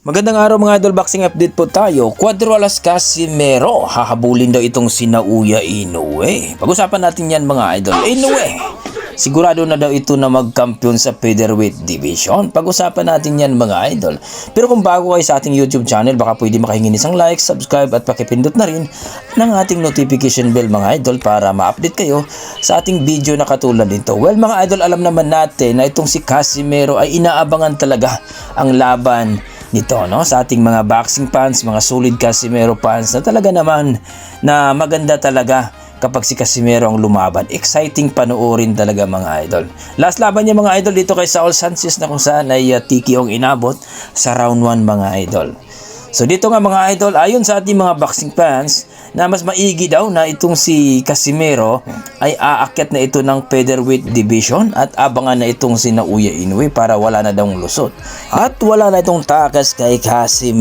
Magandang araw mga idol, boxing update po tayo. Cuadro alas Casimero, hahabulin daw itong si Naoya Inoue. Pag-usapan natin yan mga idol. Inoue, sigurado na daw ito na magkampiyon sa featherweight division. Pag-usapan natin yan mga idol. Pero kung bago kayo sa ating YouTube channel, baka pwede makahingin isang like, subscribe at pakipindot na rin ng ating notification bell mga idol para ma-update kayo sa ating video na katulad nito. Well mga idol, alam naman natin na itong si Casimero ay inaabangan talaga ang laban nito, no? Sa ating mga boxing fans, mga solid Casimero fans na talaga naman na maganda talaga kapag si Casimero ang lumaban. Exciting panoorin talaga mga idol. Last laban niya mga idol dito kay Saul Sanchez na kung saan ay TKO ang inabot sa round 1 mga idol. So dito nga mga idol, ayon sa ating mga boxing fans na mas maigi daw na itong si Casimero ay aakyat na ito ng featherweight division at abangan na itong si Naoya Inoue para wala na daw lusot at wala na itong takas kay Casimero.